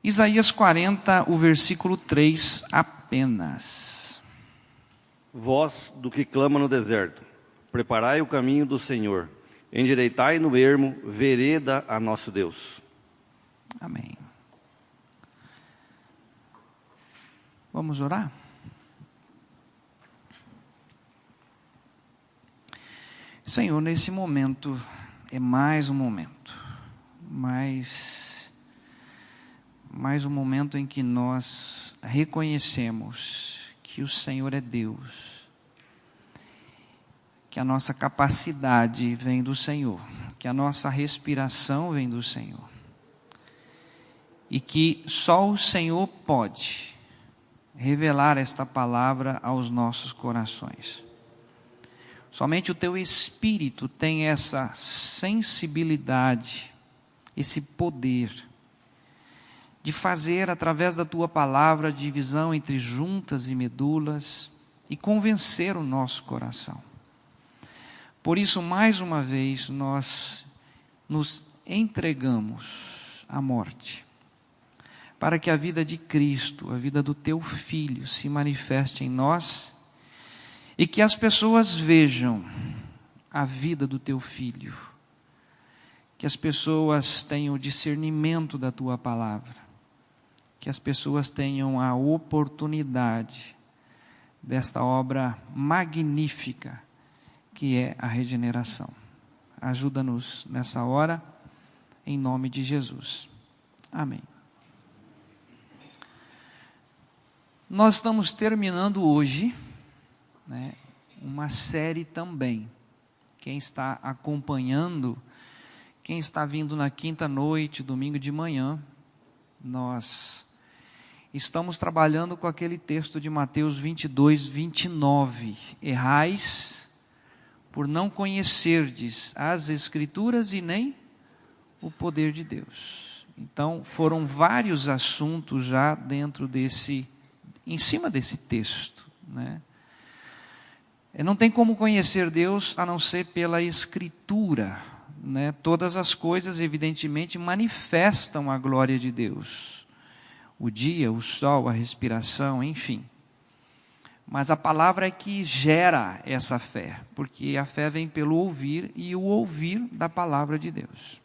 Isaías 40, o versículo 3 apenas. Voz do que clama no deserto, preparai o caminho do Senhor, endireitai no ermo, vereda a nosso Deus. Amém. Vamos orar? Senhor, nesse momento, é mais um momento, mais um momento em que nós reconhecemos que o Senhor é Deus, que a nossa capacidade vem do Senhor, que a nossa respiração vem do Senhor, e que só o Senhor pode revelar esta palavra aos nossos corações. Somente o Teu Espírito tem essa sensibilidade, esse poder de fazer através da Tua palavra divisão entre juntas e medulas e convencer o nosso coração. Por isso, mais uma vez, nós nos entregamos à morte, para que a vida de Cristo, a vida do Teu Filho, se manifeste em nós, e que as pessoas vejam a vida do Teu Filho, que as pessoas tenham o discernimento da Tua palavra, que as pessoas tenham a oportunidade desta obra magnífica que é a regeneração. Ajuda-nos nessa hora, em nome de Jesus. Amém. Nós estamos terminando hoje, uma série também. Quem está acompanhando, quem está vindo na quinta noite, domingo de manhã, nós estamos trabalhando com aquele texto de Mateus 22, 29. Errais por não conhecerdes as Escrituras e nem o poder de Deus. Então, foram vários assuntos já em cima desse texto, Não tem como conhecer Deus a não ser pela Escritura, Todas as coisas, evidentemente, manifestam a glória de Deus. O dia, o sol, a respiração, enfim. Mas a palavra é que gera essa fé, porque a fé vem pelo ouvir e o ouvir da palavra de Deus.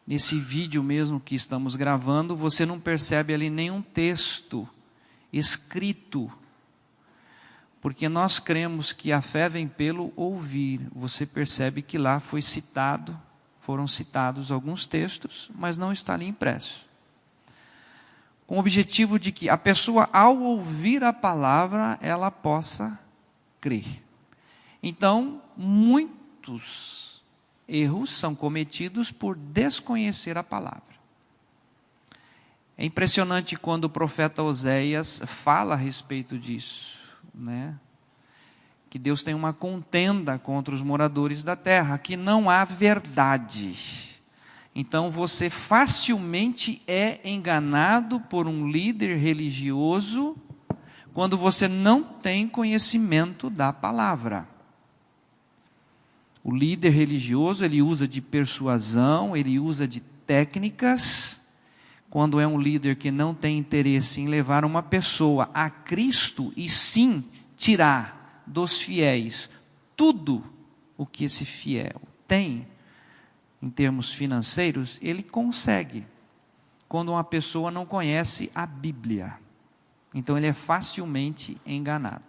Nesse vídeo mesmo que estamos gravando, você não percebe ali nenhum texto escrito, porque nós cremos que a fé vem pelo ouvir. Você percebe que lá foram citados alguns textos, mas não está ali impresso. Com o objetivo de que a pessoa, ao ouvir a palavra, ela possa crer. Então, muitos erros são cometidos por desconhecer a palavra. É impressionante quando o profeta Oséias fala a respeito disso, que Deus tem uma contenda contra os moradores da terra, que não há verdade. Então você facilmente é enganado por um líder religioso quando você não tem conhecimento da palavra. O líder religioso, ele usa de persuasão, ele usa de técnicas. Quando é um líder que não tem interesse em levar uma pessoa a Cristo, e sim tirar dos fiéis tudo o que esse fiel tem, em termos financeiros, ele consegue, quando uma pessoa não conhece a Bíblia. Então ele é facilmente enganado.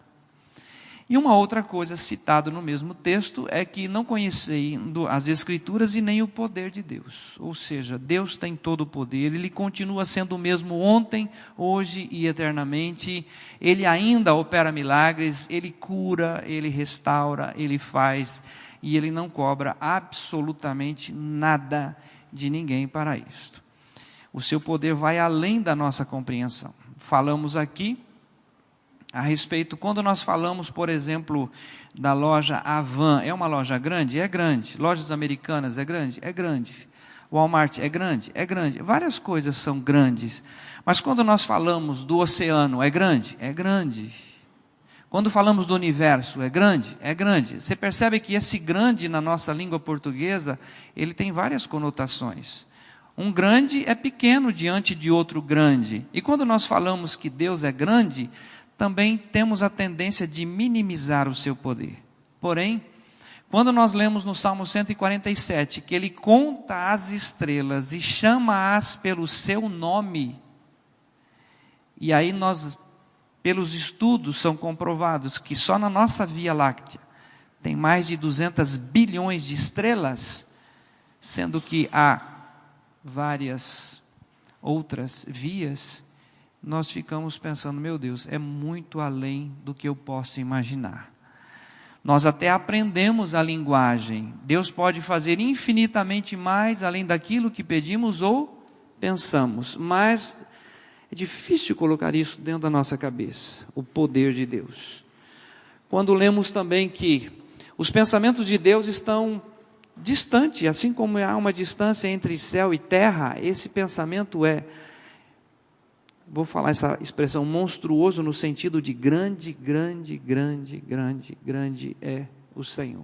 E uma outra coisa citada no mesmo texto é que não conhecendo as Escrituras e nem o poder de Deus. Ou seja, Deus tem todo o poder, Ele continua sendo o mesmo ontem, hoje e eternamente. Ele ainda opera milagres, Ele cura, Ele restaura, Ele faz, e Ele não cobra absolutamente nada de ninguém para isto. O seu poder vai além da nossa compreensão. Falamos aqui a respeito, quando nós falamos, por exemplo, da loja Avan, é uma loja grande? É grande. Lojas Americanas é grande? É grande. Walmart é grande? É grande. Várias coisas são grandes. Mas quando nós falamos do oceano, é grande? É grande. Quando falamos do universo, é grande? É grande. Você percebe que esse grande na nossa língua portuguesa, ele tem várias conotações. Um grande é pequeno diante de outro grande. E quando nós falamos que Deus é grande, também temos a tendência de minimizar o seu poder. Porém, quando nós lemos no Salmo 147, que Ele conta as estrelas e chama-as pelo seu nome, e aí nós, pelos estudos, são comprovados que só na nossa Via Láctea tem mais de 200 bilhões de estrelas, sendo que há várias outras vias, nós ficamos pensando, meu Deus, é muito além do que eu posso imaginar. Nós até aprendemos a linguagem. Deus pode fazer infinitamente mais além daquilo que pedimos ou pensamos, mas é difícil colocar isso dentro da nossa cabeça, o poder de Deus. Quando lemos também que os pensamentos de Deus estão distantes, assim como há uma distância entre céu e terra, esse pensamento é, vou falar essa expressão, monstruoso no sentido de grande, grande, grande, grande, grande é o Senhor.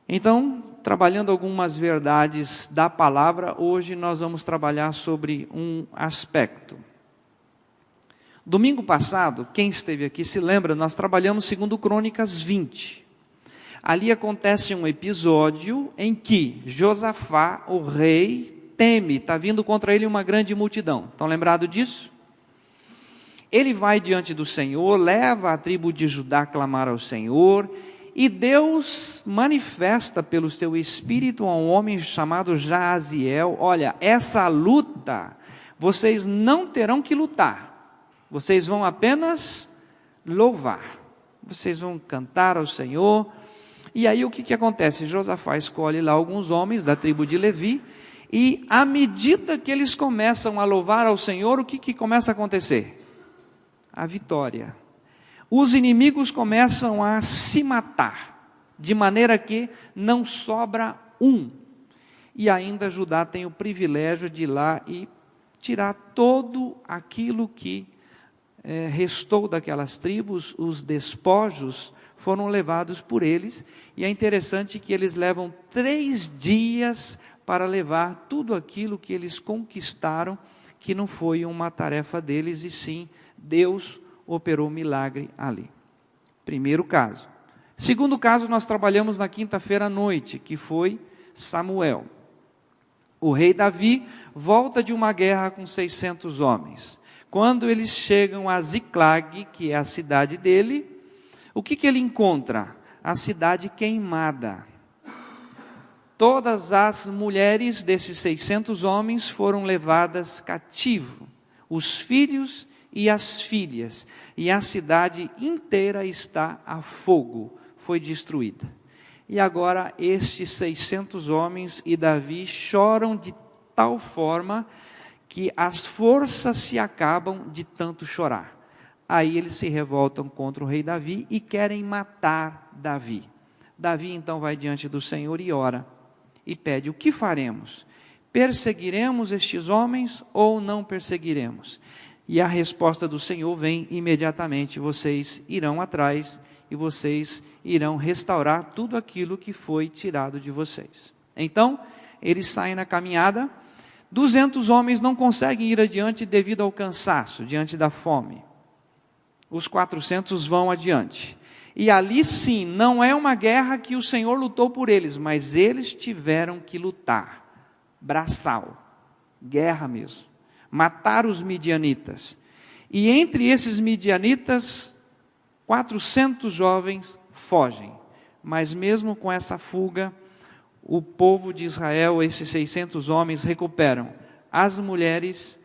Então, trabalhando algumas verdades da palavra, hoje nós vamos trabalhar sobre um aspecto. Domingo passado, quem esteve aqui se lembra, nós trabalhamos segundo Crônicas 20. Ali acontece um episódio em que Josafá, o rei, teme, está vindo contra ele uma grande multidão. Estão lembrados disso? Ele vai diante do Senhor, leva a tribo de Judá a clamar ao Senhor, e Deus manifesta pelo seu espírito a um homem chamado Jaaziel, olha, essa luta, vocês não terão que lutar, vocês vão apenas louvar, vocês vão cantar ao Senhor. E aí o que acontece? Josafá escolhe lá alguns homens da tribo de Levi, e à medida que eles começam a louvar ao Senhor, o que começa a acontecer? A vitória. Os inimigos começam a se matar, de maneira que não sobra um. E ainda Judá tem o privilégio de ir lá e tirar todo aquilo que restou daquelas tribos, os despojos foram levados por eles, e é interessante que eles levam 3 dias para levar tudo aquilo que eles conquistaram, que não foi uma tarefa deles, e sim, Deus operou milagre ali. Primeiro caso. Segundo caso, nós trabalhamos na quinta-feira à noite, que foi Samuel. O rei Davi volta de uma guerra com 600 homens. Quando eles chegam a Ziclag, que é a cidade dele, o que ele encontra? A cidade queimada. Todas as mulheres desses 600 homens foram levadas cativo, os filhos e as filhas, e a cidade inteira está a fogo, foi destruída. E agora estes 600 homens e Davi choram de tal forma que as forças se acabam de tanto chorar. Aí eles se revoltam contra o rei Davi e querem matar Davi. Davi então vai diante do Senhor e ora, e pede, o que faremos? Perseguiremos estes homens ou não perseguiremos? E a resposta do Senhor vem imediatamente, vocês irão atrás e vocês irão restaurar tudo aquilo que foi tirado de vocês. Então, eles saem na caminhada, 200 homens não conseguem ir adiante devido ao cansaço, diante da fome. Os 400 vão adiante. E ali sim, não é uma guerra que o Senhor lutou por eles, mas eles tiveram que lutar. Braçal, guerra mesmo. Matar os midianitas. E entre esses midianitas, 400 jovens fogem. Mas mesmo com essa fuga, o povo de Israel, esses 600 homens, recuperam as mulheres,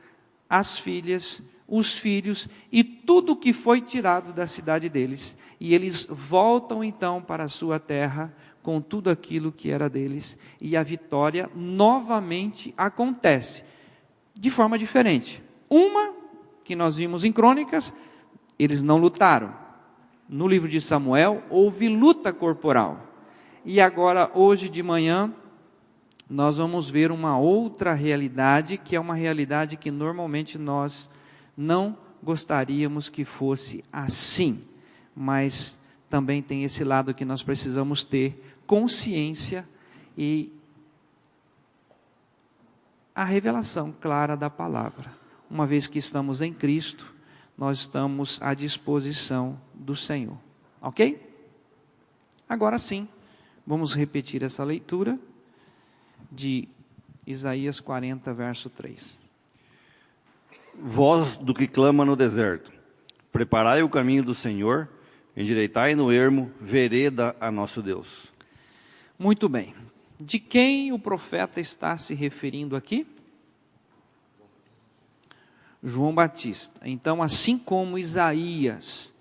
as filhas, os filhos e tudo que foi tirado da cidade deles. E eles voltam então para a sua terra com tudo aquilo que era deles. E a vitória novamente acontece, de forma diferente. Uma, que nós vimos em Crônicas, eles não lutaram. No livro de Samuel, houve luta corporal. E agora, hoje de manhã, nós vamos ver uma outra realidade, que é uma realidade que normalmente nós não gostaríamos que fosse assim, mas também tem esse lado que nós precisamos ter consciência e a revelação clara da palavra. Uma vez que estamos em Cristo, nós estamos à disposição do Senhor. Ok? Agora sim, vamos repetir essa leitura de Isaías 40, verso 3. Voz do que clama no deserto, preparai o caminho do Senhor, endireitai no ermo, vereda a nosso Deus. Muito bem. De quem o profeta está se referindo aqui? João Batista. Então, assim como Isaías,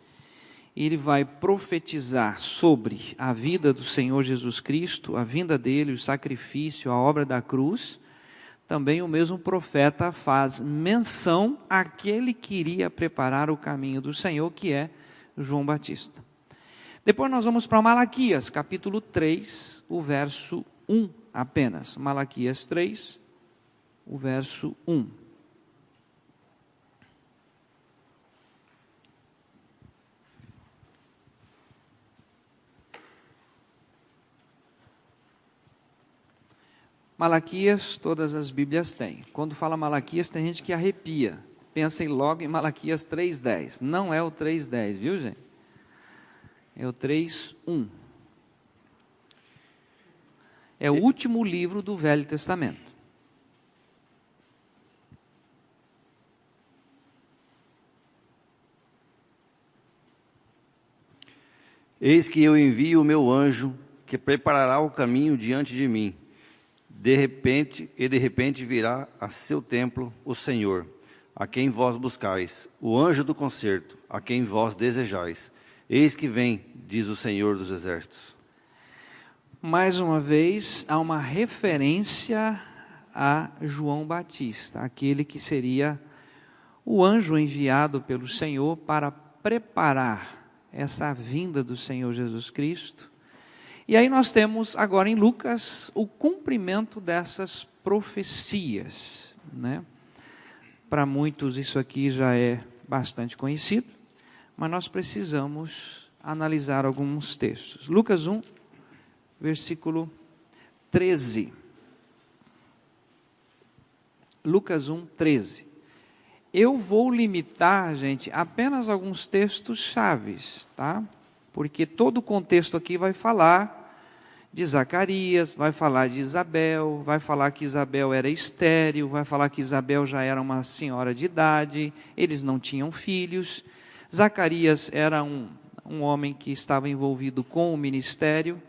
ele vai profetizar sobre a vida do Senhor Jesus Cristo, a vinda dele, o sacrifício, a obra da cruz, também o mesmo profeta faz menção àquele que iria preparar o caminho do Senhor, que é João Batista. Depois nós vamos para Malaquias, capítulo 3, o verso 1 apenas. Malaquias 3, o verso 1. Malaquias, todas as Bíblias têm. Quando fala Malaquias, tem gente que arrepia. Pensem logo em Malaquias 3:10. Não é o 3:10, viu, gente? É o 3:1. É o último livro do Velho Testamento. Eis que eu envio o meu anjo, que preparará o caminho diante de mim. De repente virá a seu templo o Senhor, a quem vós buscais, o anjo do concerto, a quem vós desejais. Eis que vem, diz o Senhor dos Exércitos. Mais uma vez, há uma referência a João Batista, aquele que seria o anjo enviado pelo Senhor para preparar essa vinda do Senhor Jesus Cristo. E aí nós temos agora em Lucas o cumprimento dessas profecias, né? Para muitos isso aqui já é bastante conhecido, mas nós precisamos analisar alguns textos. Lucas 1, versículo 13. Lucas 1, 13. Eu vou limitar, gente, apenas alguns textos chaves, tá? Porque todo o contexto aqui vai falar de Zacarias, vai falar de Isabel, vai falar que Isabel era estéril, vai falar que Isabel já era uma senhora de idade, eles não tinham filhos. Zacarias era um homem que estava envolvido com o ministério,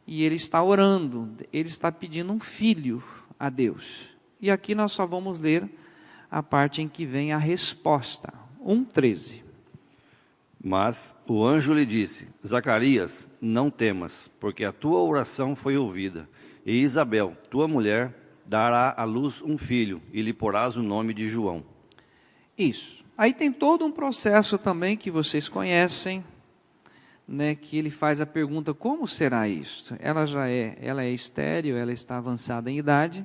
e ele está orando, ele está pedindo um filho a Deus. E aqui nós só vamos ler a parte em que vem a resposta, 1:13. Mas o anjo lhe disse, Zacarias, não temas, porque a tua oração foi ouvida. E Isabel, tua mulher, dará à luz um filho, e lhe porás o nome de João. Isso. Aí tem todo um processo também que vocês conhecem, né, que ele faz a pergunta, como será isto? Ela é estéril, ela está avançada em idade,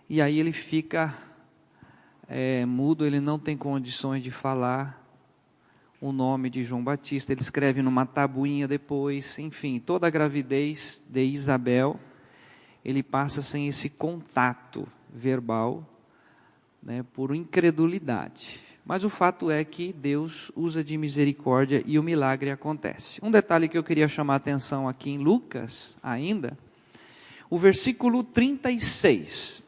e aí ele fica mudo, ele não tem condições de falar o nome de João Batista, ele escreve numa tabuinha depois, enfim, toda a gravidez de Isabel, ele passa sem esse contato verbal, né, por incredulidade. Mas o fato é que Deus usa de misericórdia e o milagre acontece. Um detalhe que eu queria chamar a atenção aqui em Lucas ainda, o versículo 36.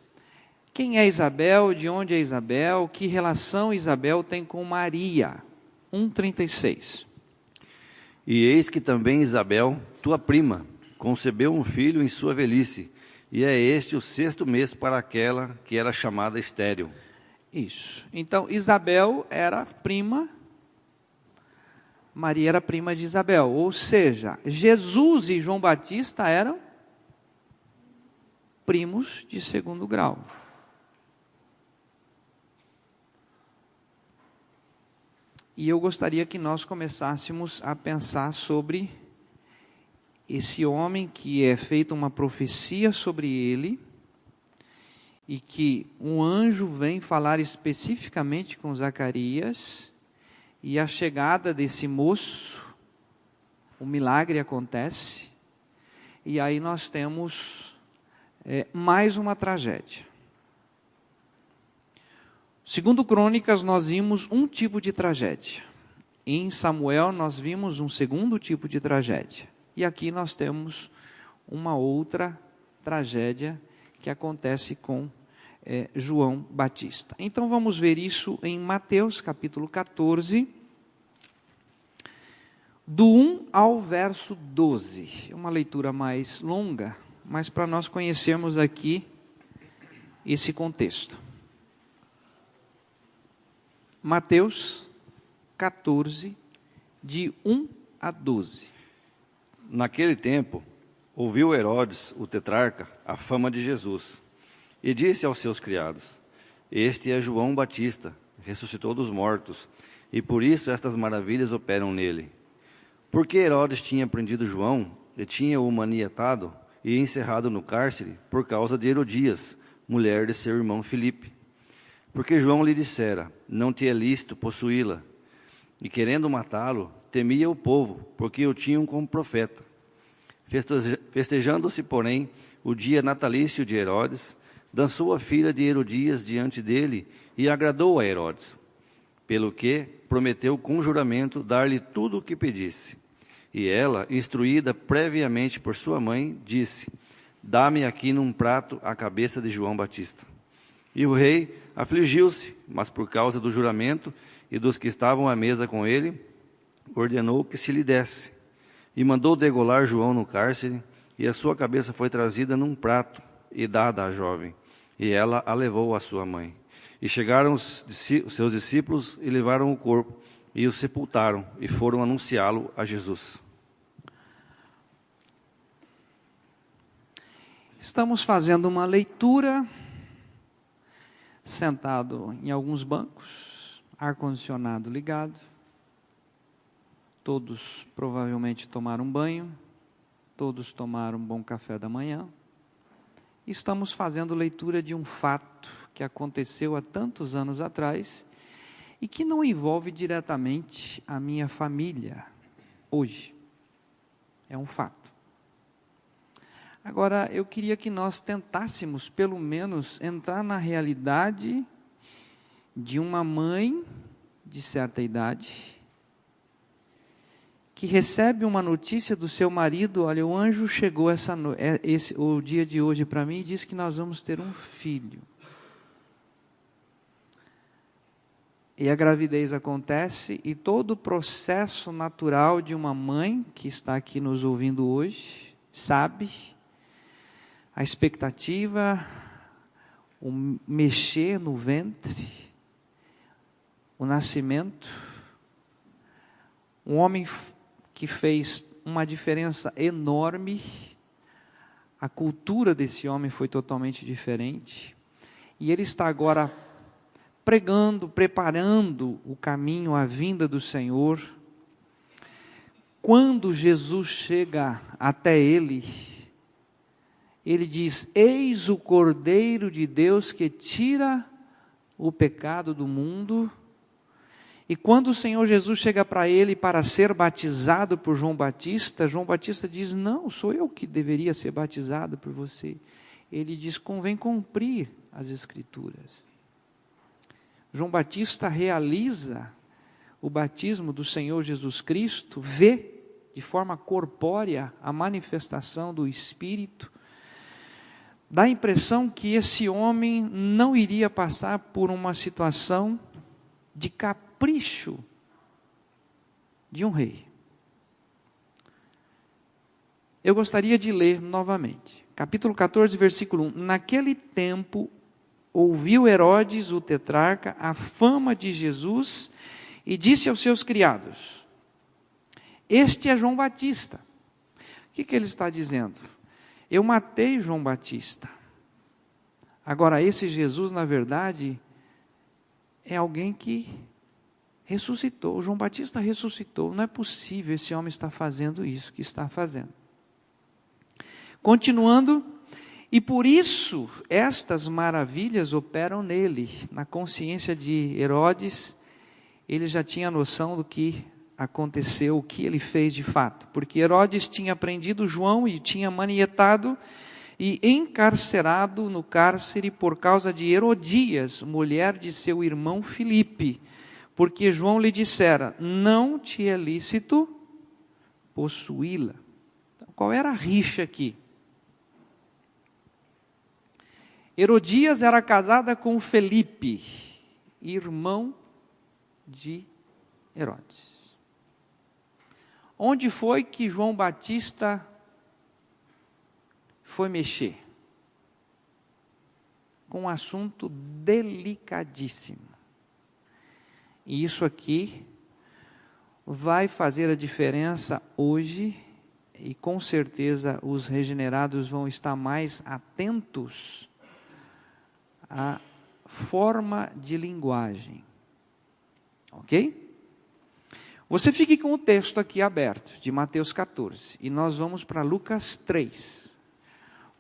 Quem é Isabel? De onde é Isabel? Que relação Isabel tem com Maria? 1:36. E eis que também Isabel, tua prima, concebeu um filho em sua velhice, e é este o 6º mês para aquela que era chamada estéril. Isso. Então, Isabel era prima, Maria era prima de Isabel. Ou seja, Jesus e João Batista eram primos de 2º grau. E eu gostaria que nós começássemos a pensar sobre esse homem que é feita uma profecia sobre ele, e que um anjo vem falar especificamente com Zacarias, e a chegada desse moço, o milagre acontece, e aí nós temos mais uma tragédia. Segundo Crônicas, nós vimos um tipo de tragédia. Em Samuel, nós vimos um segundo tipo de tragédia. E aqui nós temos uma outra tragédia que acontece com João Batista. Então vamos ver isso em Mateus capítulo 14, do 1 ao verso 12. É uma leitura mais longa, mas para nós conhecermos aqui esse contexto. Mateus 14, de 1 a 12. Naquele tempo, ouviu Herodes, o tetrarca, a fama de Jesus, e disse aos seus criados: Este é João Batista, ressuscitou dos mortos, e por isso estas maravilhas operam nele. Porque Herodes tinha prendido João, e tinha-o maniatado e encerrado no cárcere por causa de Herodias, mulher de seu irmão Filipe. Porque João lhe dissera: Não te é lícito possuí-la. E querendo matá-lo, temia o povo, porque o tinham como profeta. Festejando-se, porém, o dia natalício de Herodes, dançou a filha de Herodias diante dele e agradou a Herodes, pelo que prometeu com juramento dar-lhe tudo o que pedisse. E ela, instruída previamente por sua mãe, disse: Dá-me aqui num prato a cabeça de João Batista. E o rei afligiu-se, mas por causa do juramento e dos que estavam à mesa com ele, ordenou que se lhe desse. E mandou degolar João no cárcere, e a sua cabeça foi trazida num prato e dada à jovem. E ela a levou à sua mãe. E chegaram os seus discípulos e levaram o corpo, e o sepultaram, e foram anunciá-lo a Jesus. Estamos fazendo uma leitura, sentado em alguns bancos, ar-condicionado ligado. Todos provavelmente tomaram banho, todos tomaram um bom café da manhã. Estamos fazendo leitura de um fato que aconteceu há tantos anos atrás e que não envolve diretamente a minha família hoje. É um fato. Agora, eu queria que nós tentássemos, pelo menos, entrar na realidade de uma mãe de certa idade que recebe uma notícia do seu marido: olha, o anjo chegou o dia de hoje para mim e disse que nós vamos ter um filho. E a gravidez acontece e todo o processo natural de uma mãe que está aqui nos ouvindo hoje, sabe, a expectativa, o mexer no ventre, o nascimento, um homem que fez uma diferença enorme, a cultura desse homem foi totalmente diferente, e ele está agora pregando, preparando o caminho à vinda do Senhor. Quando Jesus chega até ele, ele diz: Eis o Cordeiro de Deus que tira o pecado do mundo. E quando o Senhor Jesus chega para ele para ser batizado por João Batista, João Batista diz: não, sou eu que deveria ser batizado por você. Ele diz: convém cumprir as Escrituras. João Batista realiza o batismo do Senhor Jesus Cristo, vê de forma corpórea a manifestação do Espírito. Dá a impressão que esse homem não iria passar por uma situação de capricho de um rei. Eu gostaria de ler novamente. Capítulo 14, versículo 1. Naquele tempo, ouviu Herodes, o tetrarca, a fama de Jesus e disse aos seus criados: Este é João Batista. O que ele está dizendo? Eu matei João Batista. Agora, esse Jesus, na verdade, é alguém que ressuscitou. João Batista ressuscitou. Não é possível esse homem estar fazendo isso que está fazendo. Continuando, e por isso estas maravilhas operam nele. Na consciência de Herodes, ele já tinha noção do que aconteceu, o que ele fez de fato. Porque Herodes tinha prendido João e tinha manietado, e encarcerado no cárcere por causa de Herodias, mulher de seu irmão Filipe, porque João lhe dissera: não te é lícito possuí-la. Então, qual era a rixa aqui? Herodias era casada com Felipe, irmão de Herodes. Onde foi que João Batista foi mexer? Com um assunto delicadíssimo. E isso aqui vai fazer a diferença hoje, e com certeza os regenerados vão estar mais atentos à forma de linguagem. Ok? Você fique com o texto aqui aberto, de Mateus 14, e nós vamos para Lucas 3.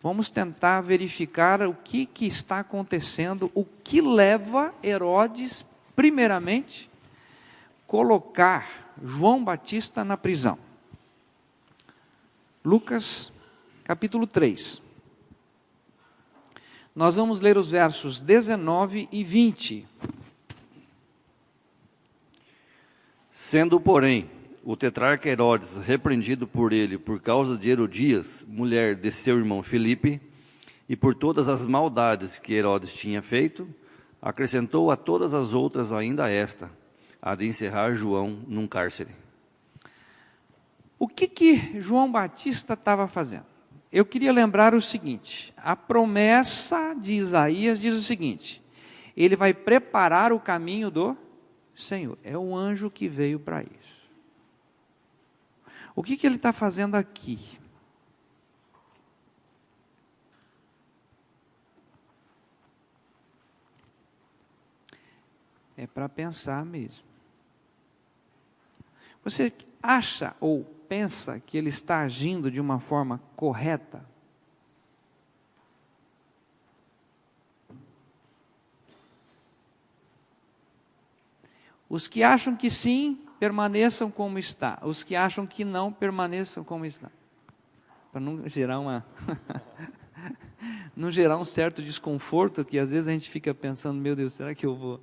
Vamos tentar verificar o que está acontecendo, o que leva Herodes, primeiramente, colocar João Batista na prisão. Lucas, capítulo 3. Nós vamos ler os versos 19 e 20. Sendo, porém, o tetrarca Herodes repreendido por ele por causa de Herodias, mulher de seu irmão Filipe, e por todas as maldades que Herodes tinha feito, acrescentou a todas as outras ainda esta, a de encerrar João num cárcere. O que João Batista estava fazendo? Eu queria lembrar o seguinte: a promessa de Isaías diz o seguinte: ele vai preparar o caminho do Senhor. É o anjo que veio para isso. O que ele está fazendo aqui? É para pensar mesmo. Você acha ou pensa que ele está agindo de uma forma correta? Os que acham que sim, permaneçam como está. Os que acham que não, permaneçam como está. Para não gerar não gerar um certo desconforto, que às vezes a gente fica pensando: meu Deus, será que eu vou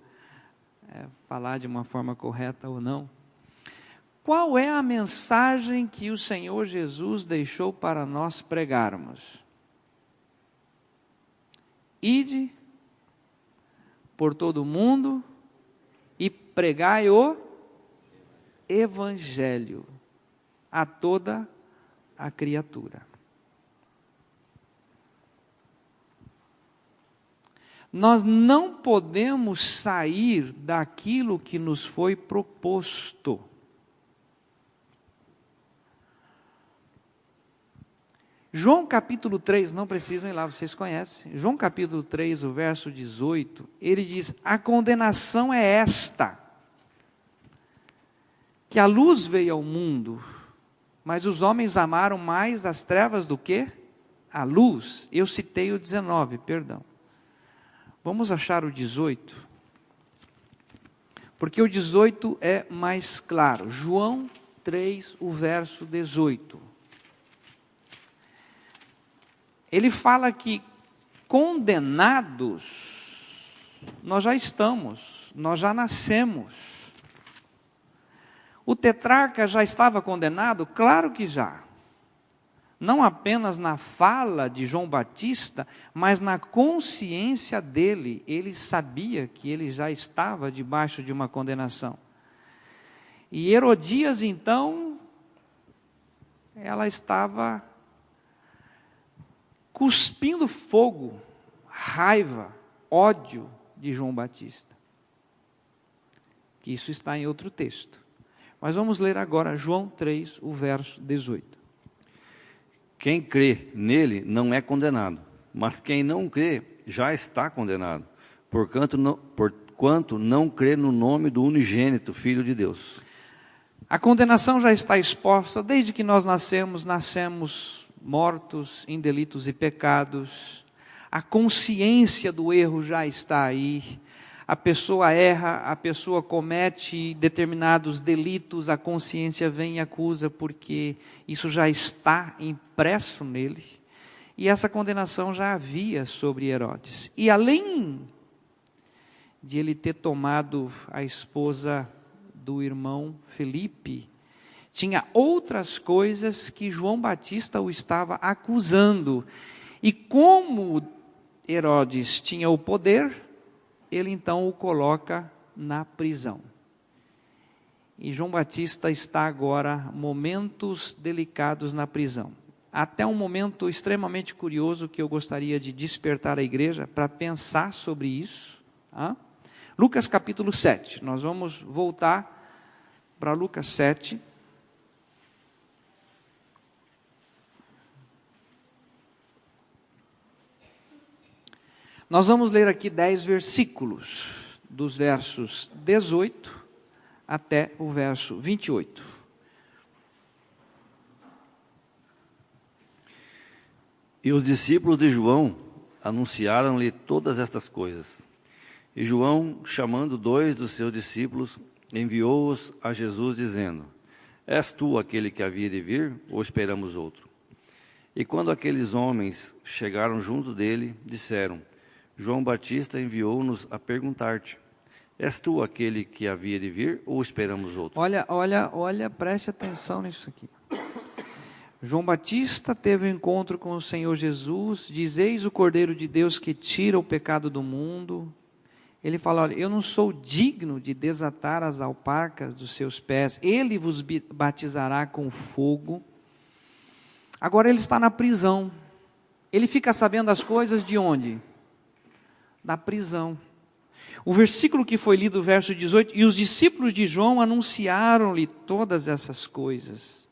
falar de uma forma correta ou não? Qual é a mensagem que o Senhor Jesus deixou para nós pregarmos? Ide por todo o mundo e pregai o Evangelho a toda a criatura. Nós não podemos sair daquilo que nos foi proposto. João capítulo 3, não precisam ir lá, vocês conhecem. João capítulo 3, o verso 18, ele diz: a condenação é esta, que a luz veio ao mundo, mas os homens amaram mais as trevas do que a luz. Eu citei o 19, perdão. Vamos achar o 18, porque o 18 é mais claro. João 3, o verso 18. Ele fala que condenados nós já estamos, nós já nascemos. O tetrarca já estava condenado? Claro que já. Não apenas na fala de João Batista, mas na consciência dele. Ele sabia que ele já estava debaixo de uma condenação. E Herodias, então, ela estava cuspindo fogo, raiva, ódio de João Batista. Que isso está em outro texto. Mas vamos ler agora João 3, o verso 18. Quem crê nele não é condenado, mas quem não crê já está condenado, porquanto não crê no nome do unigênito Filho de Deus. A condenação já está exposta desde que nós nascemos mortos em delitos e pecados. A consciência do erro já está aí. A pessoa erra, a pessoa comete determinados delitos, a consciência vem e acusa, porque isso já está impresso nele. E essa condenação já havia sobre Herodes. E além de ele ter tomado a esposa do irmão Felipe, tinha outras coisas que João Batista o estava acusando. E como Herodes tinha o poder, ele então o coloca na prisão. E João Batista está agora momentos delicados na prisão. Até um momento extremamente curioso que eu gostaria de despertar a igreja para pensar sobre isso. Lucas capítulo 7. Nós vamos voltar para Lucas 7. Nós vamos ler aqui 10 versículos, dos versos 18 até o verso 28. E os discípulos de João anunciaram-lhe todas estas coisas. E João, chamando 2 dos seus discípulos, enviou-os a Jesus, dizendo: És tu aquele que havia de vir, ou esperamos outro? E quando aqueles homens chegaram junto dele, disseram: João Batista enviou-nos a perguntar-te: És tu aquele que havia de vir, ou esperamos outro? Olha, preste atenção nisso aqui. João Batista teve um encontro com o Senhor Jesus, diz: eis o Cordeiro de Deus que tira o pecado do mundo. Ele fala: olha, eu não sou digno de desatar as alparcas dos seus pés, ele vos batizará com fogo. Agora ele está na prisão, ele fica sabendo as coisas de onde? Da prisão. O versículo que foi lido, verso 18, e os discípulos de João anunciaram-lhe todas essas coisas.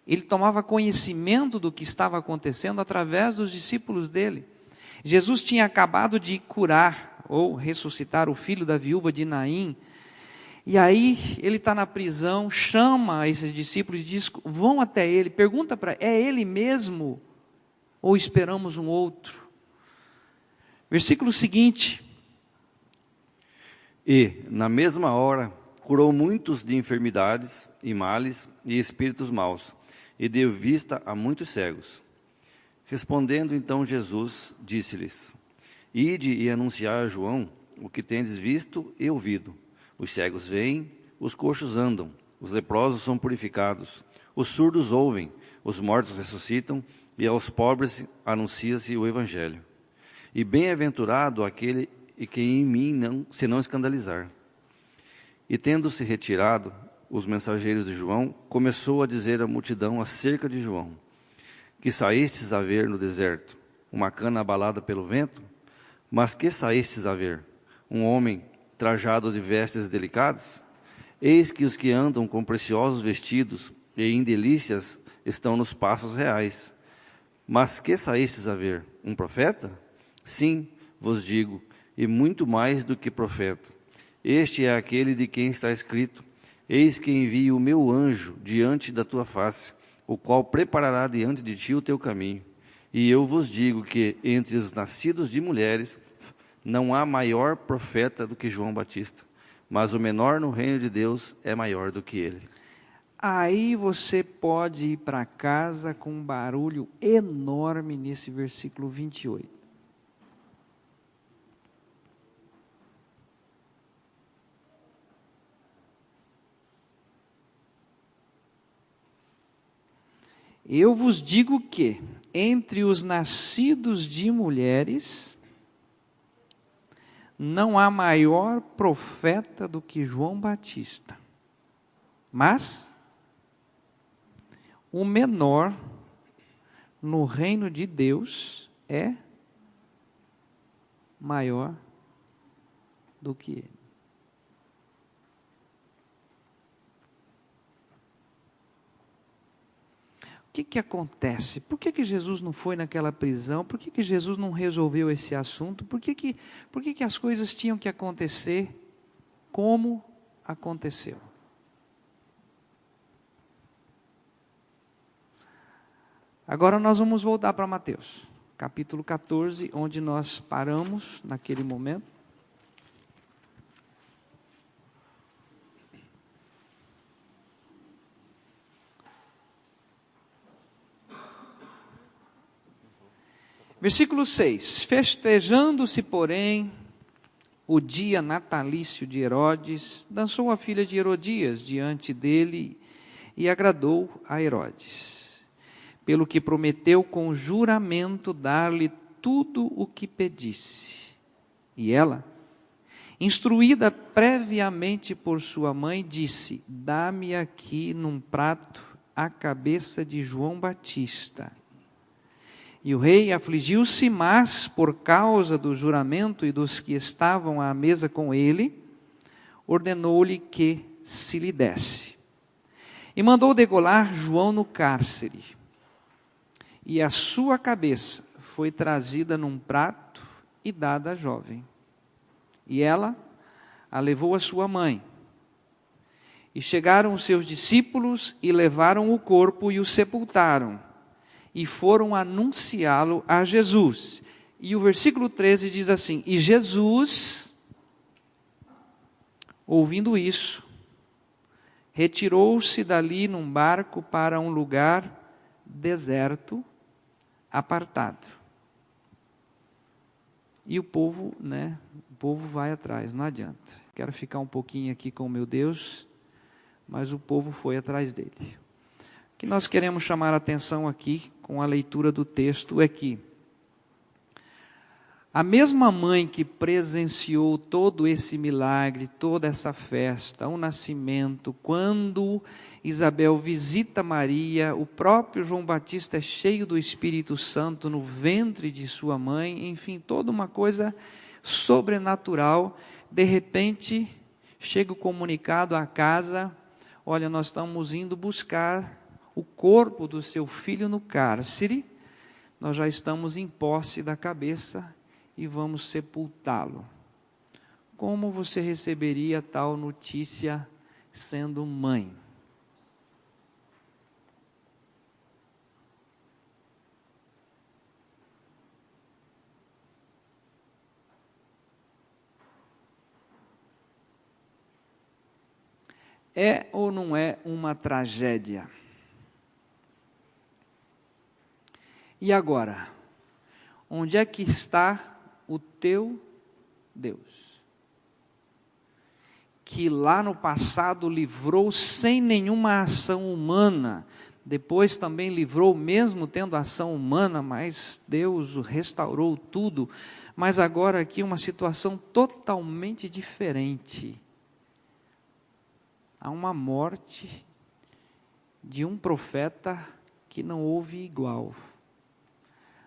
Ele tomava conhecimento do que estava acontecendo através dos discípulos dele. Jesus tinha acabado de curar ou ressuscitar o filho da viúva de Naim. E aí ele está na prisão, chama esses discípulos e diz: vão até ele, pergunta para ele, é ele mesmo ou esperamos um outro? Versículo seguinte. E, na mesma hora, curou muitos de enfermidades e males e espíritos maus, e deu vista a muitos cegos. Respondendo então Jesus, disse-lhes: Ide e anunciai a João o que tendes visto e ouvido. Os cegos veem, os coxos andam, os leprosos são purificados, os surdos ouvem, os mortos ressuscitam, e aos pobres anuncia-se o Evangelho. E bem-aventurado aquele e quem em mim se não escandalizar. E tendo-se retirado, os mensageiros de João, começou a dizer à multidão acerca de João: que saístes a ver no deserto? Uma cana abalada pelo vento? Mas que saístes a ver? Um homem trajado de vestes delicadas? Eis que os que andam com preciosos vestidos e em delícias estão nos passos reais. Mas que saístes a ver? Um profeta? Sim, vos digo, e muito mais do que profeta. Este é aquele de quem está escrito: eis que envio o meu anjo diante da tua face, o qual preparará diante de ti o teu caminho. E eu vos digo que entre os nascidos de mulheres não há maior profeta do que João Batista, mas o menor no reino de Deus é maior do que ele. Aí você pode ir para casa com um barulho enorme nesse versículo 28. Eu vos digo que, entre os nascidos de mulheres, não há maior profeta do que João Batista. Mas, o menor no reino de Deus é maior do que ele. O que acontece? Por que Jesus não foi naquela prisão? Por que Jesus não resolveu esse assunto? Por que as coisas tinham que acontecer como aconteceu? Agora nós vamos voltar para Mateus, capítulo 14, onde nós paramos naquele momento. Versículo 6: Festejando-se, porém, o dia natalício de Herodes, dançou a filha de Herodias diante dele e agradou a Herodes, pelo que prometeu com juramento dar-lhe tudo o que pedisse. E ela, instruída previamente por sua mãe, disse: dá-me aqui num prato a cabeça de João Batista. E o rei afligiu-se, mas por causa do juramento e dos que estavam à mesa com ele, ordenou-lhe que se lhe desse. E mandou degolar João no cárcere. E a sua cabeça foi trazida num prato e dada à jovem. E ela a levou à sua mãe. E chegaram os seus discípulos e levaram o corpo e o sepultaram. E foram anunciá-lo a Jesus. E o versículo 13 diz assim: e Jesus, ouvindo isso, retirou-se dali num barco para um lugar deserto, apartado. E o povo, o povo vai atrás, não adianta. Quero ficar um pouquinho aqui com o meu Deus, mas o povo foi atrás dele. O que nós queremos chamar a atenção aqui, com a leitura do texto, é que a mesma mãe que presenciou todo esse milagre, toda essa festa, o nascimento, quando Isabel visita Maria, o próprio João Batista é cheio do Espírito Santo no ventre de sua mãe, enfim, toda uma coisa sobrenatural. De repente, chega o comunicado à casa: olha, nós estamos indo buscar o corpo do seu filho no cárcere, nós já estamos em posse da cabeça e vamos sepultá-lo. Como você receberia tal notícia sendo mãe? É ou não é uma tragédia? E agora? Onde é que está o teu Deus? Que lá no passado livrou sem nenhuma ação humana, depois também livrou mesmo tendo ação humana, mas Deus restaurou tudo. Mas agora aqui uma situação totalmente diferente. Há uma morte de um profeta que não houve igual.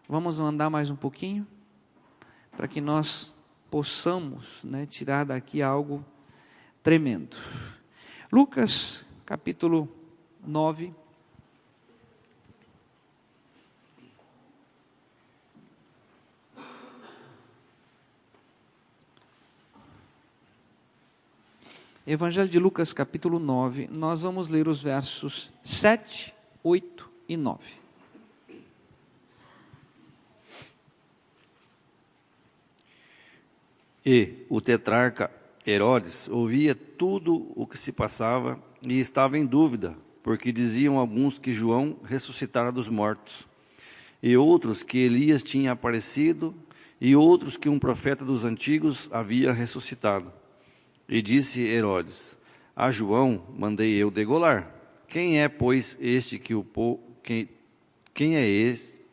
Vamos andar mais um pouquinho? Para que nós possamos tirar daqui algo tremendo. Lucas, capítulo 9. Evangelho de Lucas, capítulo 9, nós vamos ler os versos 7, 8 e 9. E o tetrarca Herodes ouvia tudo o que se passava e estava em dúvida, porque diziam alguns que João ressuscitara dos mortos, e outros que Elias tinha aparecido, e outros que um profeta dos antigos havia ressuscitado. E disse Herodes: a João mandei eu degolar. Quem é, pois, este que o quem é esse?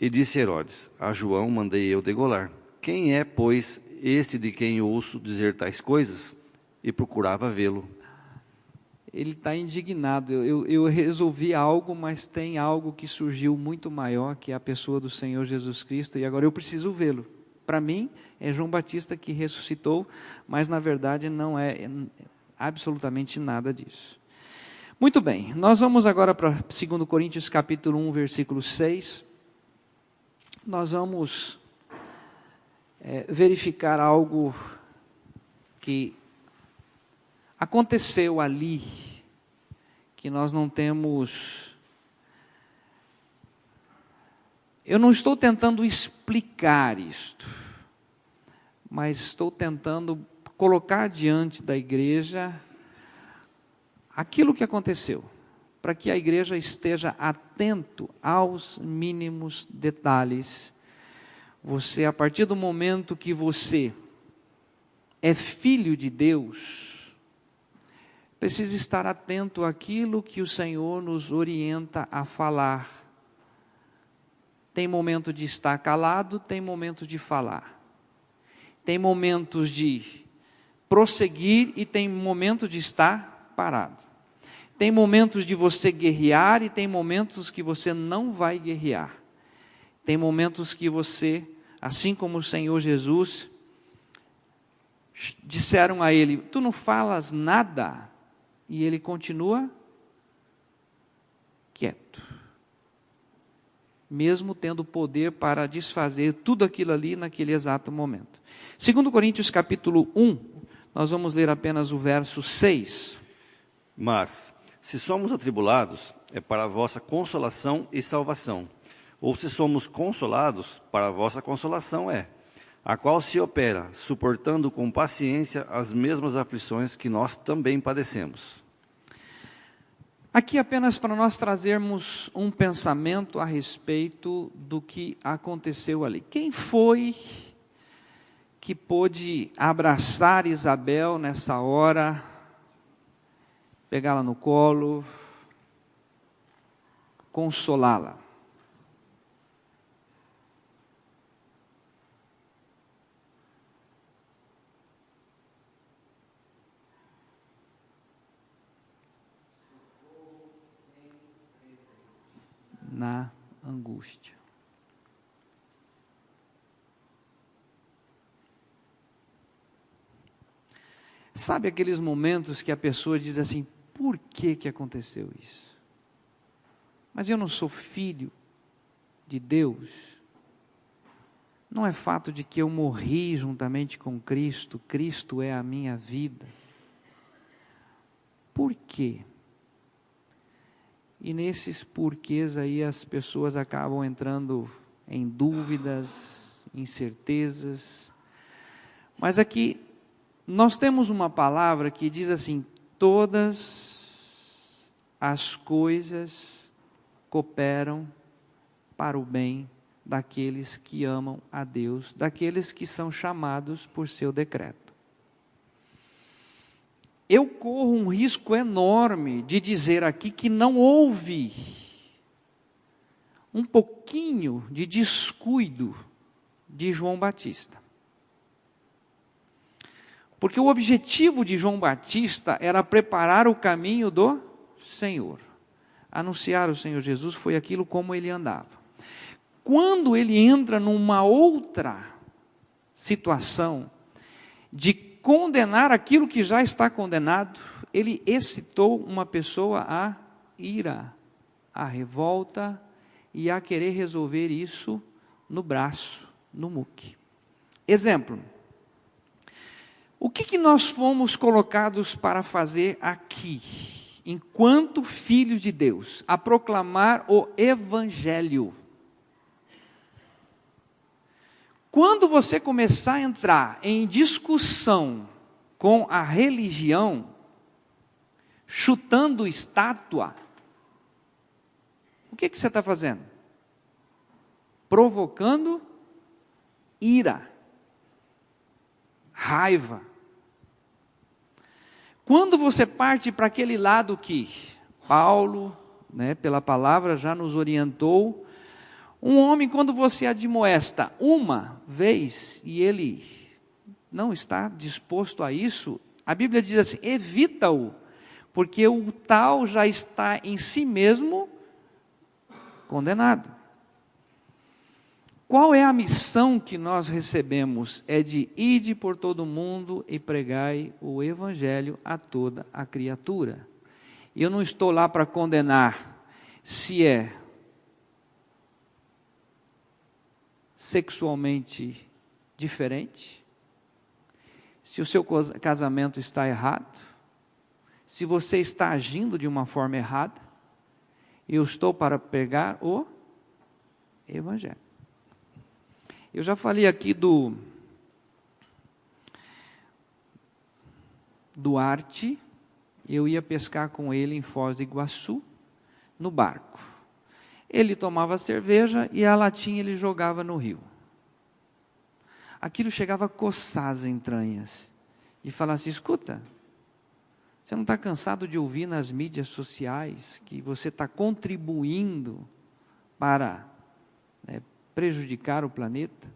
E disse Herodes: a João mandei eu degolar. Quem é, pois, este de quem ouço dizer tais coisas? E procurava vê-lo. Ele está indignado. Eu resolvi algo, mas tem algo que surgiu muito maior, que é a pessoa do Senhor Jesus Cristo, e agora eu preciso vê-lo. Para mim, é João Batista que ressuscitou, mas na verdade não é absolutamente nada disso. Muito bem, nós vamos agora para 2 Coríntios capítulo 1, versículo 6. Nós vamos verificar algo que aconteceu ali, que nós não temos... Eu não estou tentando explicar isto, mas estou tentando colocar diante da igreja aquilo que aconteceu. para que a igreja esteja atento aos mínimos detalhes. Você, a partir do momento que você é filho de Deus, precisa estar atento àquilo que o Senhor nos orienta a falar. Tem momento de estar calado, tem momento de falar. Tem momentos de prosseguir e tem momento de estar parado. Tem momentos de você guerrear e tem momentos que você não vai guerrear. Tem momentos que você, assim como o Senhor Jesus, disseram a ele: tu não falas nada, e ele continua quieto, mesmo tendo poder para desfazer tudo aquilo ali naquele exato momento. 2 Coríntios capítulo 1, nós vamos ler apenas o verso 6. Mas, se somos atribulados, é para a vossa consolação e salvação. Ou se somos consolados, para a vossa consolação é, a qual se opera, suportando com paciência as mesmas aflições que nós também padecemos. Aqui apenas para nós trazermos um pensamento a respeito do que aconteceu ali. Quem foi que pôde abraçar Isabel nessa hora, pegá-la no colo, consolá-la? Na angústia. Sabe aqueles momentos que a pessoa diz assim: por que aconteceu isso? Mas eu não sou filho de Deus? Não é fato de que eu morri juntamente com Cristo, Cristo é a minha vida. Por quê? E nesses porquês aí as pessoas acabam entrando em dúvidas, incertezas. Mas aqui nós temos uma palavra que diz assim: todas as coisas cooperam para o bem daqueles que amam a Deus, daqueles que são chamados por seu decreto. Eu corro um risco enorme de dizer aqui que não houve um pouquinho de descuido de João Batista. Porque o objetivo de João Batista era preparar o caminho do Senhor. Anunciar o Senhor Jesus foi aquilo como ele andava. Quando ele entra numa outra situação de condenar aquilo que já está condenado, ele excitou uma pessoa à ira, à revolta e a querer resolver isso no braço, no muque. Exemplo: o que nós fomos colocados para fazer aqui, enquanto filhos de Deus? A proclamar o Evangelho. Quando você começar a entrar em discussão com a religião, chutando estátua, o que você está fazendo? Provocando ira, raiva. Quando você parte para aquele lado que Paulo, pela palavra, já nos orientou, um homem, quando você admoesta uma vez e ele não está disposto a isso, a Bíblia diz assim: evita-o, porque o tal já está em si mesmo condenado. Qual é a missão que nós recebemos? É de ide por todo mundo e pregai o Evangelho a toda a criatura. Eu não estou lá para condenar se é sexualmente diferente, se o seu casamento está errado, se você está agindo de uma forma errada. Eu estou para pregar o Evangelho. Eu já falei aqui do Duarte. Eu ia pescar com ele em Foz do Iguaçu, no barco. Ele tomava cerveja e a latinha ele jogava no rio. Aquilo chegava a coçar as entranhas. E falar assim, escuta, você não está cansado de ouvir nas mídias sociais que você está contribuindo para prejudicar o planeta?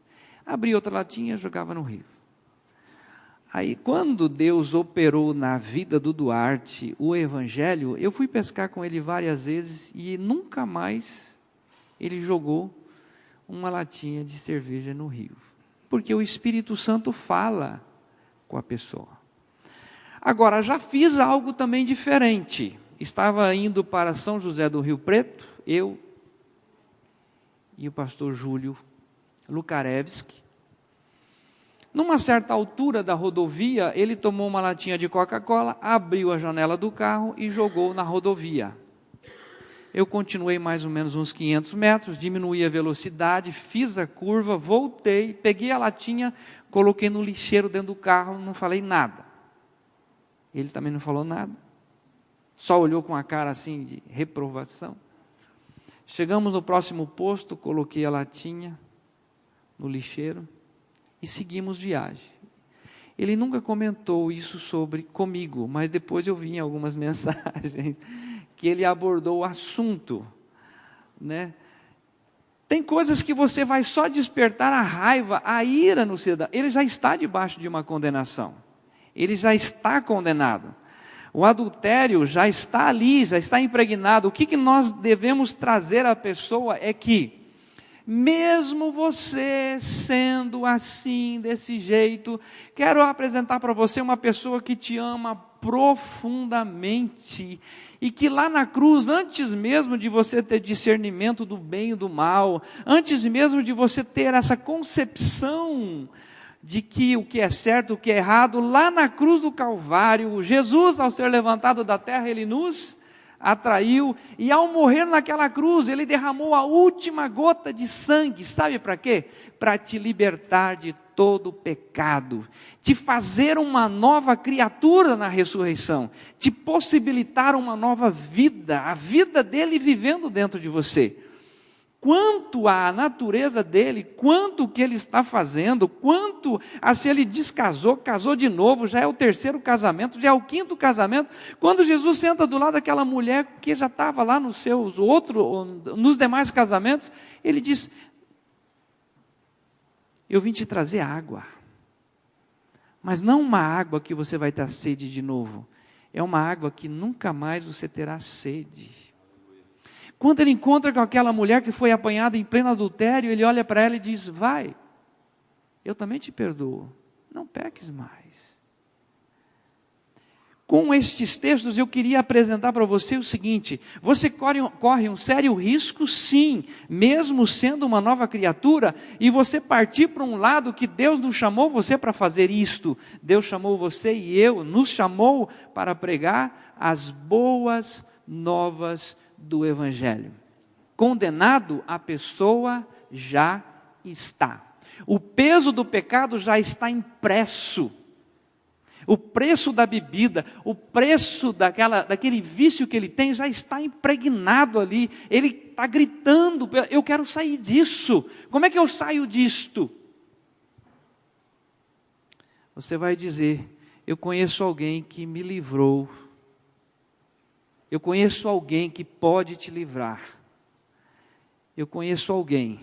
Abria outra latinha e jogava no rio. Aí, quando Deus operou na vida do Duarte o Evangelho, eu fui pescar com ele várias vezes e nunca mais ele jogou uma latinha de cerveja no rio. Porque o Espírito Santo fala com a pessoa. Agora, já fiz algo também diferente. Estava indo para São José do Rio Preto, eu e o pastor Júlio Lukarevski. Numa certa altura da rodovia, ele tomou uma latinha de Coca-Cola, abriu a janela do carro e jogou na rodovia. Eu continuei mais ou menos uns 500 metros, diminuí a velocidade, fiz a curva, voltei, peguei a latinha, coloquei no lixeiro dentro do carro, não falei nada. Ele também não falou nada, só olhou com a cara assim de reprovação. Chegamos no próximo posto, coloquei a latinha no lixeiro e seguimos viagem. Ele nunca comentou isso comigo, mas depois eu vi em algumas mensagens que ele abordou o assunto, né? Tem coisas que você vai só despertar a raiva, a ira no cidadão. Ele já está debaixo de uma condenação. Ele já está condenado. O adultério já está ali, já está impregnado. O que nós devemos trazer à pessoa é que, mesmo você sendo assim, desse jeito, quero apresentar para você uma pessoa que te ama profundamente, e que lá na cruz, antes mesmo de você ter discernimento do bem e do mal, antes mesmo de você ter essa concepção de que o que é certo, o que é errado, lá na cruz do Calvário, Jesus, ao ser levantado da terra, ele nos atraiu, e ao morrer naquela cruz, ele derramou a última gota de sangue, sabe para quê? Para te libertar de todo o pecado, te fazer uma nova criatura na ressurreição, te possibilitar uma nova vida, a vida dele vivendo dentro de você. Quanto à natureza dele, quanto o que ele está fazendo, quanto a se ele descasou, casou de novo, já é o terceiro casamento, já é o quinto casamento. Quando Jesus senta do lado daquela mulher que já estava lá nos demais casamentos, ele diz, eu vim te trazer água, mas não uma água que você vai ter sede de novo, é uma água que nunca mais você terá sede. Quando ele encontra com aquela mulher que foi apanhada em pleno adultério, ele olha para ela e diz, vai, eu também te perdoo, não peques mais. Com estes textos eu queria apresentar para você o seguinte, você corre um sério risco sim, mesmo sendo uma nova criatura, e você partir para um lado que Deus não chamou você para fazer isto, Deus chamou você e nos chamou para pregar as boas novas do Evangelho. Condenado, a pessoa já está. O peso do pecado já está impresso. O preço da bebida, o preço daquele vício que ele tem já está impregnado ali. Ele está gritando, eu quero sair disso. Como é que eu saio disto? Você vai dizer, eu conheço alguém que me livrou. Eu conheço alguém que pode te livrar. Eu conheço alguém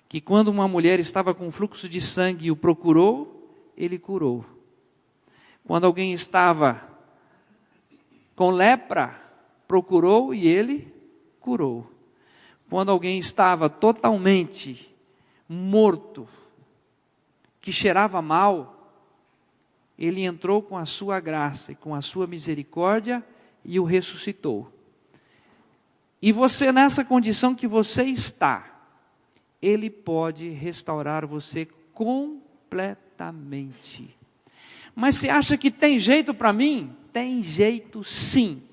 que quando uma mulher estava com fluxo de sangue e o procurou, ele curou. Quando alguém estava com lepra, procurou e ele curou. Quando alguém estava totalmente morto, que cheirava mal, ele entrou com a sua graça e com a sua misericórdia e o ressuscitou. E você, nessa condição que você está, ele pode restaurar você completamente. Mas você acha que tem jeito para mim? Tem jeito sim,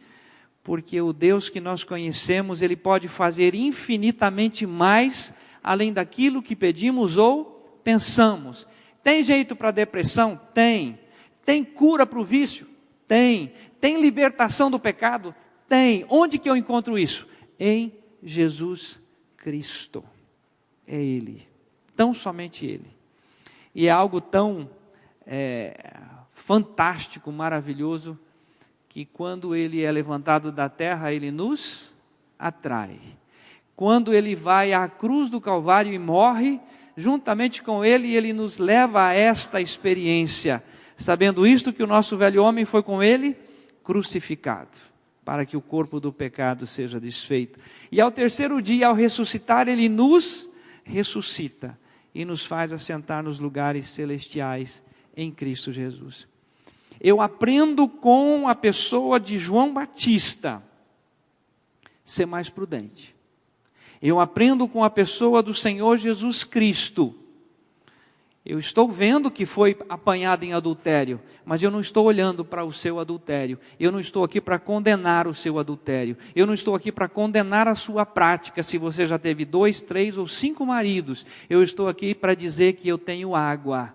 porque o Deus que nós conhecemos, ele pode fazer infinitamente mais, além daquilo que pedimos ou pensamos. Tem jeito para a depressão? Tem. Tem cura para o vício? Tem. Tem libertação do pecado? Tem. Onde que eu encontro isso? Em Jesus Cristo. É Ele. Tão somente Ele. E é algo tão fantástico, maravilhoso, que quando Ele é levantado da terra, Ele nos atrai. Quando Ele vai à cruz do Calvário e morre, juntamente com Ele, Ele nos leva a esta experiência, sabendo isto, que o nosso velho homem foi com Ele crucificado, para que o corpo do pecado seja desfeito. E ao terceiro dia, ao ressuscitar, Ele nos ressuscita e nos faz assentar nos lugares celestiais em Cristo Jesus. Eu aprendo com a pessoa de João Batista ser mais prudente. Eu aprendo com a pessoa do Senhor Jesus Cristo. Eu estou vendo que foi apanhado em adultério, mas eu não estou olhando para o seu adultério. Eu não estou aqui para condenar o seu adultério. Eu não estou aqui para condenar a sua prática, se você já teve 2, 3 ou 5 maridos. Eu estou aqui para dizer que eu tenho água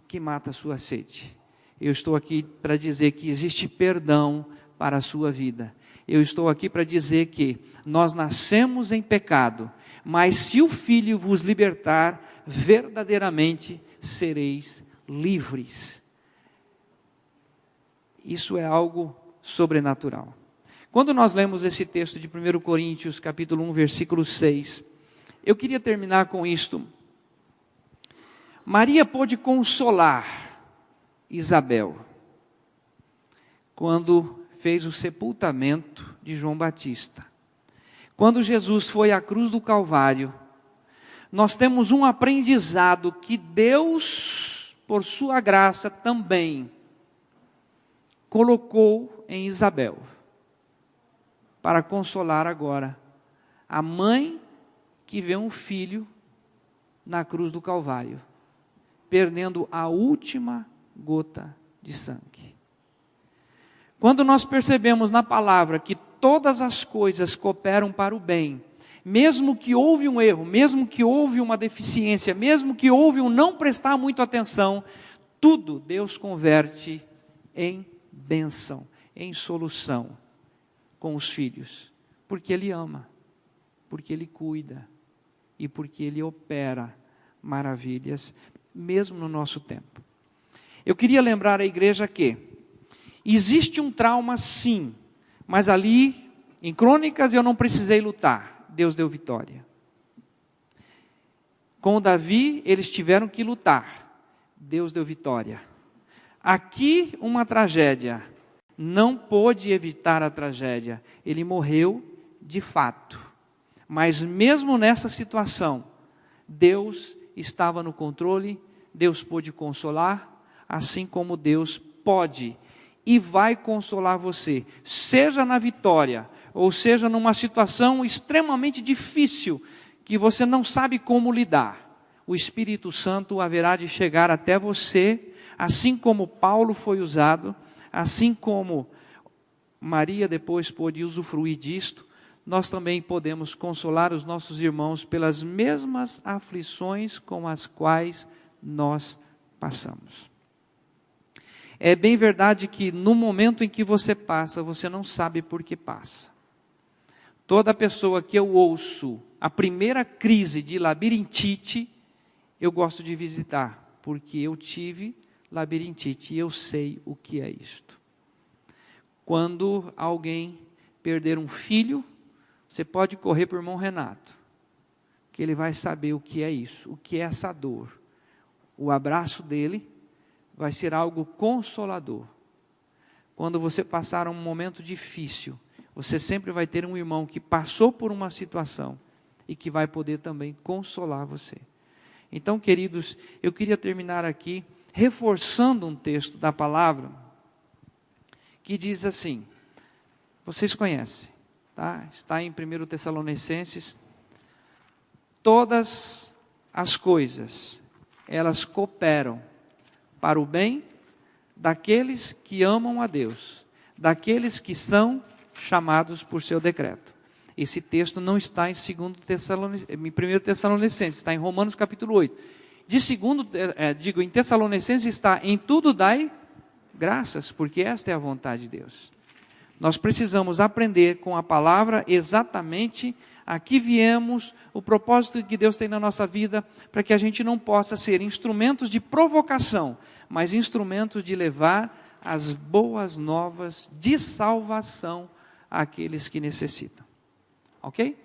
que mata a sua sede. Eu estou aqui para dizer que existe perdão para a sua vida. Eu estou aqui para dizer que nós nascemos em pecado, mas se o Filho vos libertar, verdadeiramente sereis livres. Isso é algo sobrenatural. Quando nós lemos esse texto de 1 Coríntios, capítulo 1, versículo 6, eu queria terminar com isto. Maria pôde consolar Isabel quando fez o sepultamento de João Batista. Quando Jesus foi à cruz do Calvário, nós temos um aprendizado que Deus, por sua graça, também colocou em Isabel, para consolar agora a mãe que vê um filho na cruz do Calvário, perdendo a última gota de sangue. Quando nós percebemos na palavra que todas as coisas cooperam para o bem, mesmo que houve um erro, mesmo que houve uma deficiência, mesmo que houve um não prestar muito atenção, tudo Deus converte em bênção, em solução com os filhos, porque Ele ama, porque Ele cuida e porque Ele opera maravilhas, mesmo no nosso tempo. Eu queria lembrar a igreja que existe um trauma sim, mas ali, em Crônicas, eu não precisei lutar. Deus deu vitória. Com Davi, eles tiveram que lutar. Deus deu vitória. Aqui, uma tragédia. Não pôde evitar a tragédia. Ele morreu de fato. Mas mesmo nessa situação, Deus estava no controle, Deus pôde consolar, assim como Deus pode e vai consolar você, seja na vitória, ou seja numa situação extremamente difícil, que você não sabe como lidar. O Espírito Santo haverá de chegar até você, assim como Paulo foi usado, assim como Maria depois pôde usufruir disto, nós também podemos consolar os nossos irmãos pelas mesmas aflições com as quais nós passamos. É bem verdade que no momento em que você passa, você não sabe por que passa. Toda pessoa que eu ouço a primeira crise de labirintite, eu gosto de visitar, porque eu tive labirintite e eu sei o que é isto. Quando alguém perder um filho, você pode correr para o irmão Renato, que ele vai saber o que é isso, o que é essa dor. O abraço dele vai ser algo consolador. Quando você passar um momento difícil, você sempre vai ter um irmão que passou por uma situação e que vai poder também consolar você. Então, queridos, eu queria terminar aqui reforçando um texto da palavra que diz assim, vocês conhecem, tá? Está em 1 Tessalonicenses, todas as coisas, elas cooperam para o bem daqueles que amam a Deus, daqueles que são chamados por seu decreto. Esse texto não está em 1 Tessalonicenses, está em Romanos capítulo 8. Em Tessalonicenses está, em tudo dai graças, porque esta é a vontade de Deus. Nós precisamos aprender com a palavra exatamente a que viemos, o propósito que Deus tem na nossa vida, para que a gente não possa ser instrumentos de provocação, mas instrumentos de levar as boas novas de salvação àqueles que necessitam. Ok?